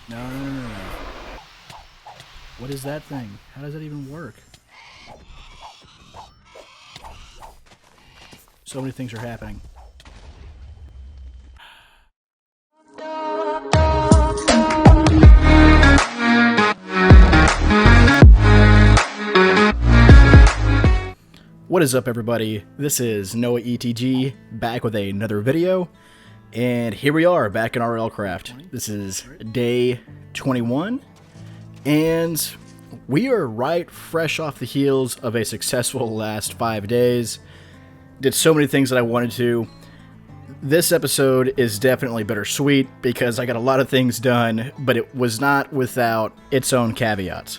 No, no, no, no, no. What is that thing? How does that even work? So many things are happening. What is up, everybody? This is Noah ETG, back with another video, and here we are, back in RLCraft. This is day 21, and we are right fresh off the heels of a successful last 5 days. Did so many things that I wanted to. This episode is definitely bittersweet because I got a lot of things done, but it was not without its own caveats.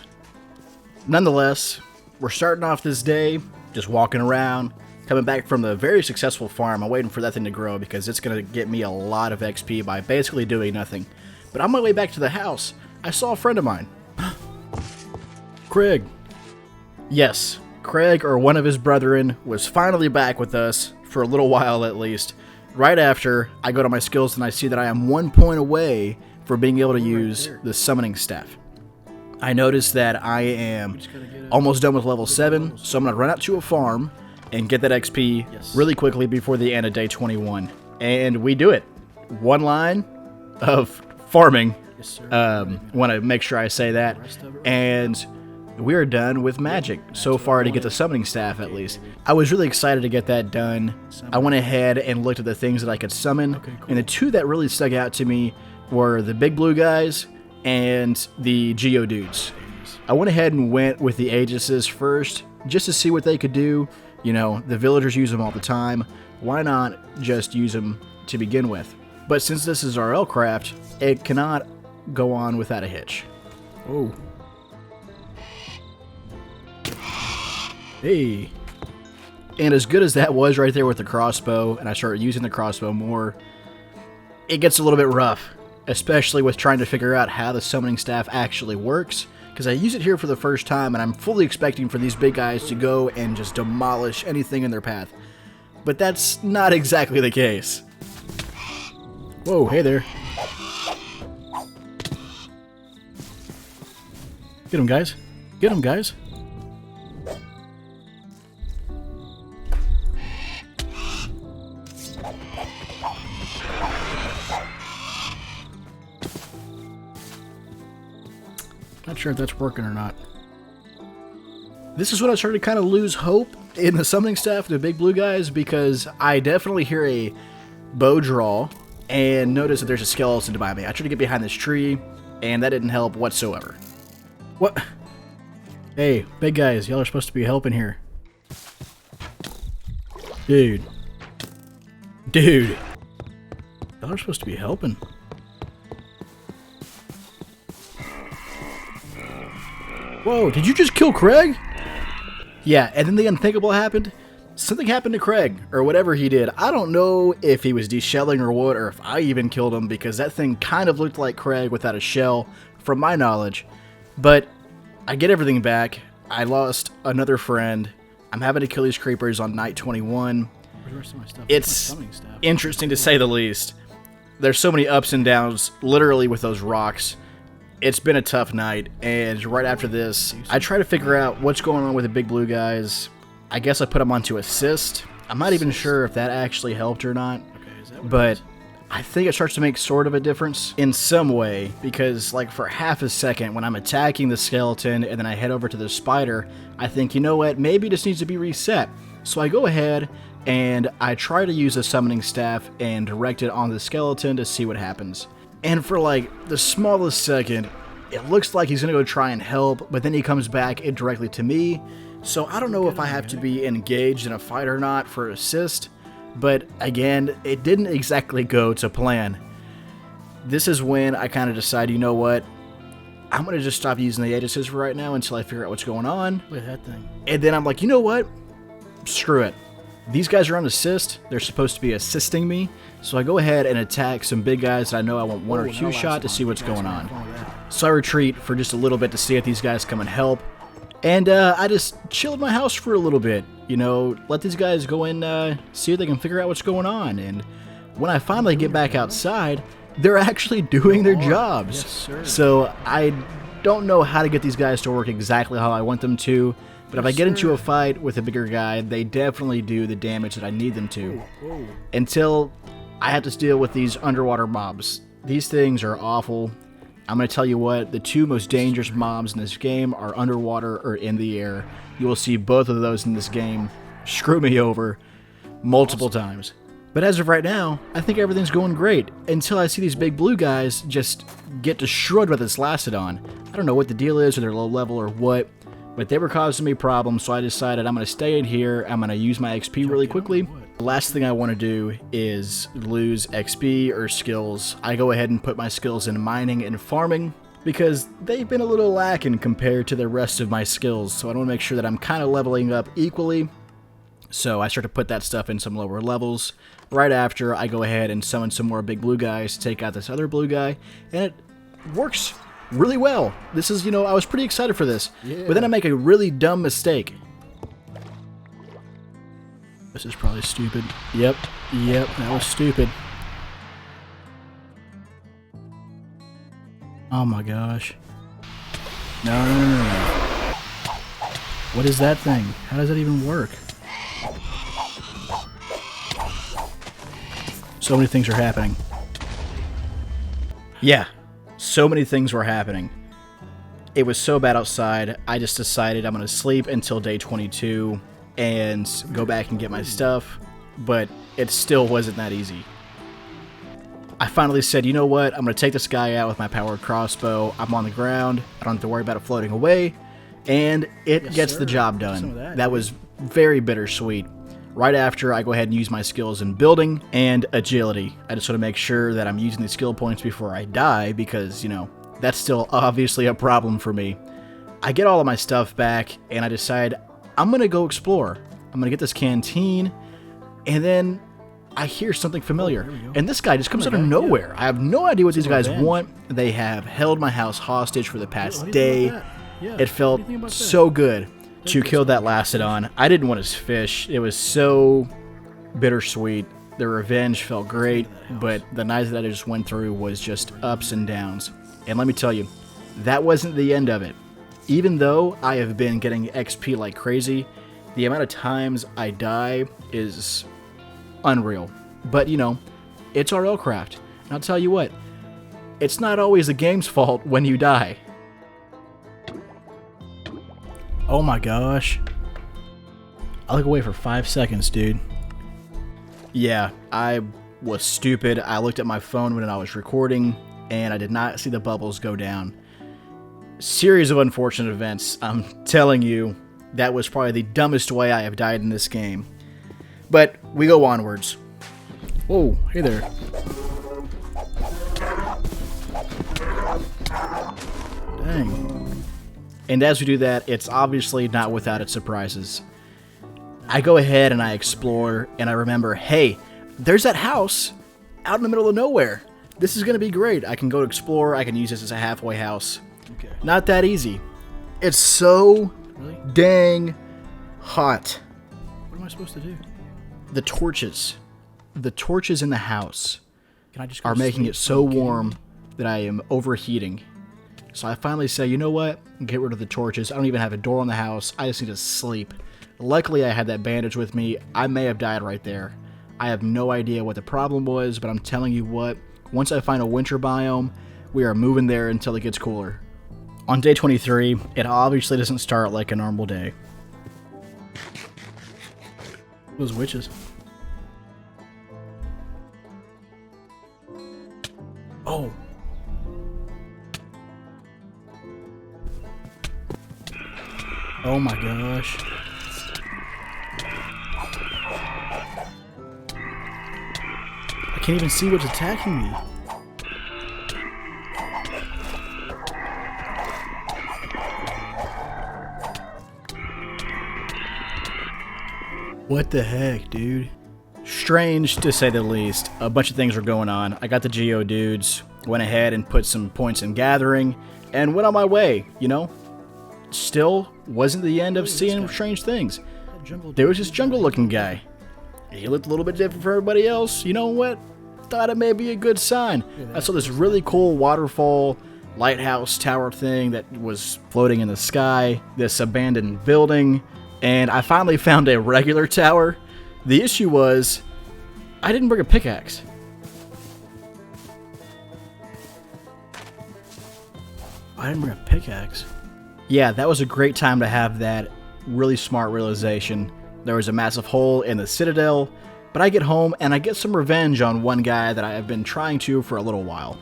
Nonetheless, we're starting off this day just walking around, coming back from the very successful farm. I'm waiting for that thing to grow because it's going to get me a lot of XP by basically doing nothing. But on my way back to the house, I saw a friend of mine. Craig. Yes, Craig, or one of his brethren, was finally back with us, for a little while at least. Right after I go to my skills and I see that I am 1 point away from being able to use the summoning staff. I noticed that I am almost done with level 7, so I'm going to run out to a farm and get that XP really quickly before the end of day 21. And we do it. One line of farming. Want to make sure I say that. And we're done with magic so far to get the summoning staff, at least. I was really excited to get that done. I went ahead and looked at the things that I could summon, and the two that really stuck out to me were the big blue guys and the Geodudes. I went ahead and went with the Aegises first, just to see what they could do. You know, the villagers use them all the time. Why not just use them to begin with? But since this is RLCraft, it cannot go on without a hitch. Oh. Hey. And as good as that was right there with the crossbow, and I started using the crossbow more, it gets a little bit rough. Especially with trying to figure out how the summoning staff actually works, because I use it here for the first time and I'm fully expecting for these big guys to go and just demolish anything in their path. But that's not exactly the case. Whoa, hey there. Get him, guys. Get him, guys. Not sure if that's working or not. This is when I started to kind of lose hope in the summoning staff, the big blue guys, because I definitely hear a bow draw and notice that there's a skeleton by me. I tried to get behind this tree, and that didn't help whatsoever. What? Hey, big guys, y'all are supposed to be helping here. Dude. Dude. Y'all are supposed to be helping. Whoa, did you just kill Craig? Yeah, and then the unthinkable happened. Something happened to Craig, or whatever he did. I don't know if he was deshelling or what, or if I even killed him, because that thing kind of looked like Craig without a shell, from my knowledge. But I get everything back. I lost another friend. I'm having to kill these creepers on night 21. It's interesting to say the least. There's so many ups and downs, literally, with those rocks. It's been a tough night, and right after this, I try to figure out what's going on with the big blue guys. I guess I put them onto assist. I'm not even sure if that actually helped or not, but I think it starts to make sort of a difference in some way, because like for half a second when I'm attacking the skeleton and then I head over to the spider, I think, you know what, maybe this needs to be reset. So I go ahead and I try to use the summoning staff and direct it on the skeleton to see what happens. And for like the smallest second, it looks like he's going to go try and help, but then he comes back directly to me. So I don't know if I have to be engaged in a fight or not for assist, but again, it didn't exactly go to plan. This is when I kind of decide, you know what, I'm going to just stop using the Aegises for right now until I figure out what's going on. Wait, that thing. And then I'm like, you know what, screw it. These guys are on assist. They're supposed to be assisting me. So I go ahead and attack some big guys that I know I want one or two shot to see what's going on. So I retreat for just a little bit to see if these guys come and help. And I just chilled my house for a little bit. You know, let these guys go in, see if they can figure out what's going on. And when I finally get back outside, they're actually doing their are. jobs. Yes, sir. So I don't know how to get these guys to work exactly how I want them to, but if I get into a fight with a bigger guy, they definitely do the damage that I need them to. Whoa. Until I have to deal with these underwater mobs. These things are awful. I'm going to tell you what, the two most dangerous mobs in this game are underwater or in the air. You will see both of those in this game screw me over multiple times. But as of right now, I think everything's going great until I see these big blue guys just get destroyed by this Lastodon. I don't know what the deal is, or they're low level or what, but they were causing me problems, so I decided I'm going to stay in here, I'm going to use my XP really quickly. The last thing I want to do is lose XP or skills. I go ahead and put my skills in mining and farming, because they've been a little lacking compared to the rest of my skills, so I want to make sure that I'm kind of leveling up equally. So I start to put that stuff in some lower levels. Right after, I go ahead and summon some more big blue guys to take out this other blue guy, and it works really well. This is, I was pretty excited for this, but then I make a really dumb mistake. This is probably stupid. Yep, that was stupid. Oh my gosh. No. What is that thing? How does that even work? So many things are happening. Yeah, so many things were happening. It was so bad outside, I just decided I'm going to sleep until day 22 and go back and get my stuff, but it still wasn't that easy. I finally said, you know what, I'm going to take this guy out with my powered crossbow. I'm on the ground, I don't have to worry about it floating away, and it gets the job done. That was very bittersweet. Right after, I go ahead and use my skills in building and agility. I just want to make sure that I'm using the skill points before I die because, that's still obviously a problem for me. I get all of my stuff back, and I decide I'm going to go explore. I'm going to get this canteen, and then I hear something familiar. And this guy just comes out of nowhere. I have no idea what these guys want. They have held my house hostage for the past day. It felt so good to kill that Lastodon. I didn't want his fish. It was so bittersweet. The revenge felt great, but the night that I just went through was just ups and downs. And let me tell you, that wasn't the end of it. Even though I have been getting XP like crazy, the amount of times I die is unreal. But, it's RLCraft. And I'll tell you what, it's not always the game's fault when you die. Oh my gosh. I look away for 5 seconds, dude. Yeah, I was stupid. I looked at my phone when I was recording, and I did not see the bubbles go down. Series of unfortunate events. I'm telling you, that was probably the dumbest way I have died in this game. But we go onwards. Whoa, hey there. Dang. And as we do that, it's obviously not without its surprises. I go ahead and I explore, and I remember, hey, there's that house out in the middle of nowhere. This is going to be great. I can go explore. I can use this as a halfway house. Okay. Not that easy. It's so dang hot. What am I supposed to do? The torches in the house are making it so warm that I am overheating. So I finally say, you know what? Get rid of the torches. I don't even have a door on the house. I just need to sleep. Luckily, I had that bandage with me. I may have died right there. I have no idea what the problem was, but I'm telling you what, once I find a winter biome, we are moving there until it gets cooler. On day 23, it obviously doesn't start like a normal day. Those witches. Oh. Oh my gosh. I can't even see what's attacking me. What the heck, dude? Strange, to say the least. A bunch of things were going on. I got the Geodudes, went ahead and put some points in gathering, and went on my way, Still wasn't the end of seeing strange things. There was this jungle-looking guy. He looked a little bit different from everybody else. You know what? thought it may be a good sign. I saw this really cool waterfall lighthouse tower thing that was floating in the sky, this abandoned building, and I finally found a regular tower. The issue was, I didn't bring a pickaxe. I didn't bring a pickaxe. Yeah, that was a great time to have that really smart realization. There was a massive hole in the citadel, but I get home and I get some revenge on one guy that I have been trying to for a little while.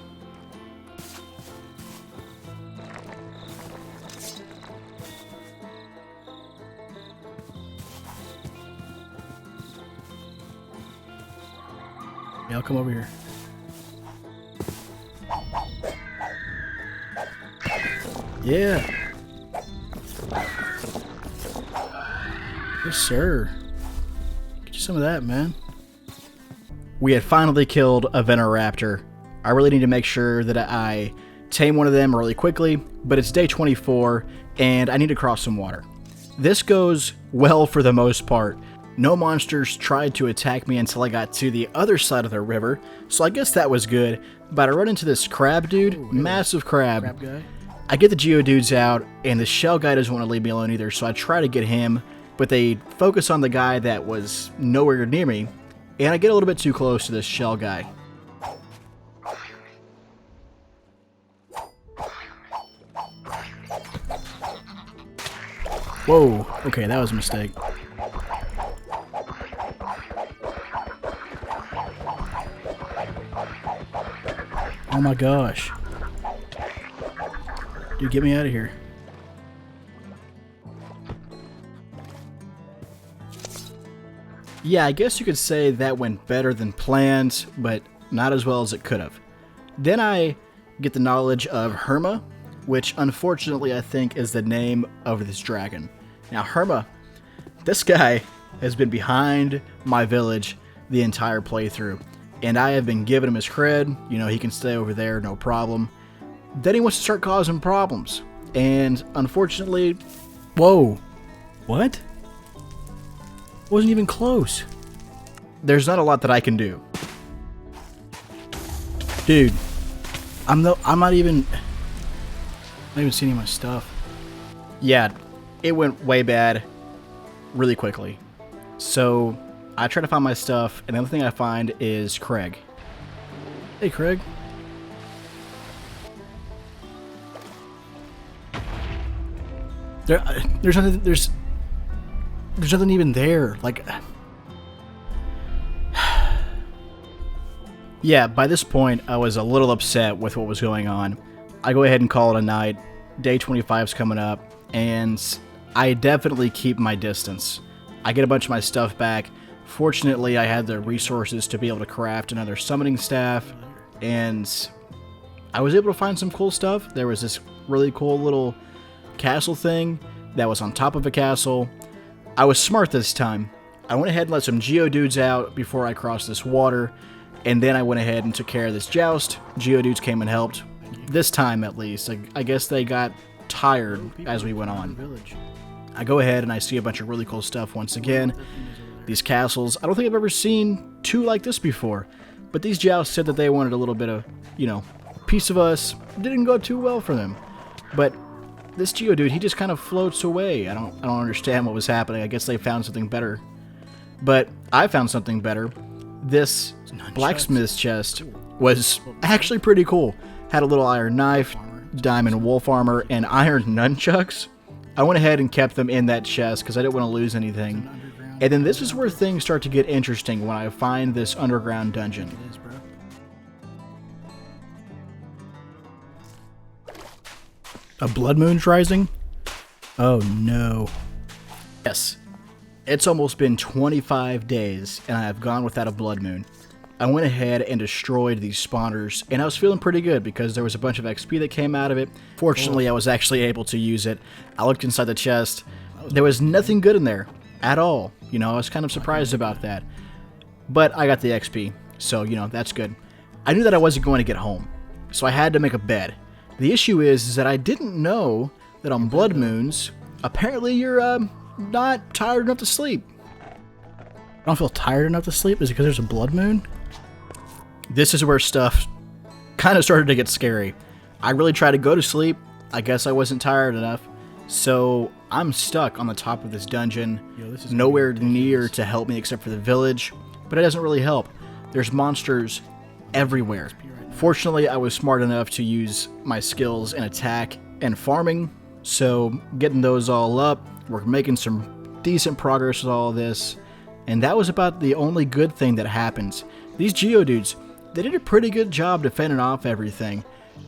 Yeah, I'll come over here. Yeah. Yes, sir. Get you some of that, man. We had finally killed a Venoraptor. I really need to make sure that I tame one of them really quickly, but it's day 24, and I need to cross some water. This goes well for the most part. No monsters tried to attack me until I got to the other side of the river, so I guess that was good. But I run into this crab dude, massive crab. Crab guy. I get the Geodudes out, and the shell guy doesn't want to leave me alone either, so I try to get him, but they focus on the guy that was nowhere near me, and I get a little bit too close to this shell guy. Whoa, okay, that was a mistake. Oh my gosh. Dude, get me out of here. Yeah, I guess you could say that went better than planned, but not as well as it could have. Then I get the knowledge of Herma, which unfortunately I think is the name of this dragon. Now Herma, this guy has been behind my village the entire playthrough, and I have been giving him his cred. You know, he can stay over there, no problem. Then he wants to start causing problems, and unfortunately, whoa, what? Wasn't even close. There's not a lot that I can do. Dude, I'm not even seeing any of my stuff. Yeah, it went way bad really quickly. So I try to find my stuff, and the only thing I find is Craig. Hey, Craig. There's nothing even there. Like, yeah, by this point, I was a little upset with what was going on. I go ahead and call it a night. Day 25 is coming up, and I definitely keep my distance. I get a bunch of my stuff back. Fortunately, I had the resources to be able to craft another summoning staff, and I was able to find some cool stuff. There was this really cool little castle thing that was on top of a castle. I was smart this time. I went ahead and let some Geodudes out before I crossed this water, and then I went ahead and took care of this joust. Geodudes came and helped. This time, at least. I guess they got tired as we went on. I go ahead and I see a bunch of really cool stuff once again. These castles. I don't think I've ever seen two like this before, but these jousts said that they wanted a little bit of, you know, piece of us. Didn't go too well for them. But this Geodude, he just kind of floats away. I don't understand what was happening. I guess they found something better. But I found something better. This blacksmith's chest was actually pretty cool. Had a little iron knife, diamond wolf armor, and iron nunchucks. I went ahead and kept them in that chest because I didn't want to lose anything. And then this is where things start to get interesting when I find this underground dungeon. A blood moon's rising? Oh no. Yes. It's almost been 25 days and I have gone without a blood moon. I went ahead and destroyed these spawners, and I was feeling pretty good because there was a bunch of XP that came out of it. Fortunately, I was actually able to use it. I looked inside the chest. There was nothing good in there at all. You know, I was kind of surprised about that. But I got the XP, so, you know, that's good. I knew that I wasn't going to get home, so I had to make a bed. The issue is that I didn't know that on blood moons, apparently you're not tired enough to sleep. I don't feel tired enough to sleep? Is it because there's a blood moon? this is where stuff kind of started to get scary. I really tried to go to sleep. I guess I wasn't tired enough. So I'm stuck on the top of this dungeon. Nowhere near to help me except for the village. But it doesn't really help. There's monsters everywhere. Fortunately, I was smart enough to use my skills in attack and farming. So getting those all up, we're making some decent progress with all of this. And that was about the only good thing that happens. These Geodudes, they did a pretty good job defending off everything.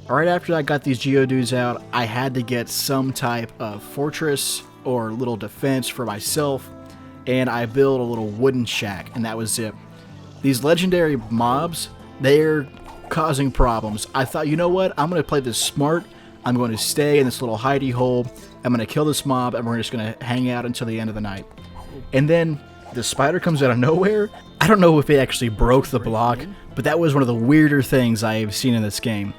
Right after I got these Geodudes out, I had to get some type of fortress or little defense for myself, and I built a little wooden shack, and that was it. These legendary mobs, they're causing problems. I thought, you know what, I'm going to play this smart. I'm going to stay in this little hidey hole. I'm going to kill this mob, and we're just going to hang out until the end of the night. And then the spider comes out of nowhere. I don't know if it actually broke the block, but that was one of the weirder things I've seen in this game.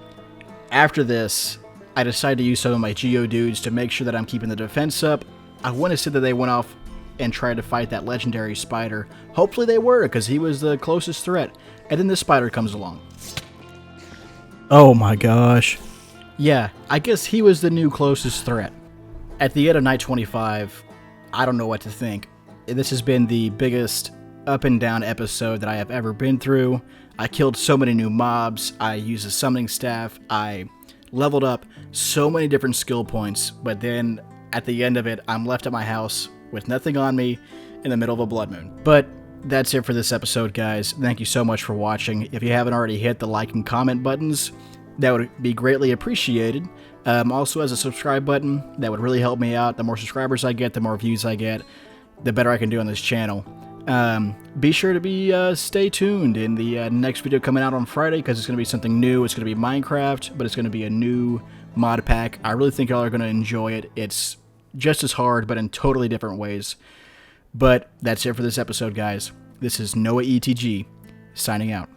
After this, I decided to use some of my Geodudes to make sure that I'm keeping the defense up. I want to say that they went off and tried to fight that legendary spider. Hopefully they were, because he was the closest threat. And then this spider comes along. Oh my gosh. Yeah, I guess he was the new closest threat. At the end of night 25, I don't know what to think. This has been the biggest up and down episode that I have ever been through. I killed so many new mobs, I used a summoning staff, I leveled up so many different skill points, but then at the end of it, I'm left at my house with nothing on me in the middle of a blood moon. But that's it for this episode, guys. Thank you so much for watching. If you haven't already hit the like and comment buttons, that would be greatly appreciated. Also, as a subscribe button, that would really help me out. The more subscribers I get, the more views I get, the better I can do on this channel. Be sure to stay tuned in the next video coming out on Friday, because it's going to be something new. It's going to be Minecraft, but it's going to be a new mod pack. I really think y'all are going to enjoy it. It's just as hard, but in totally different ways. But that's it for this episode, guys. This is Noah ETG, signing out.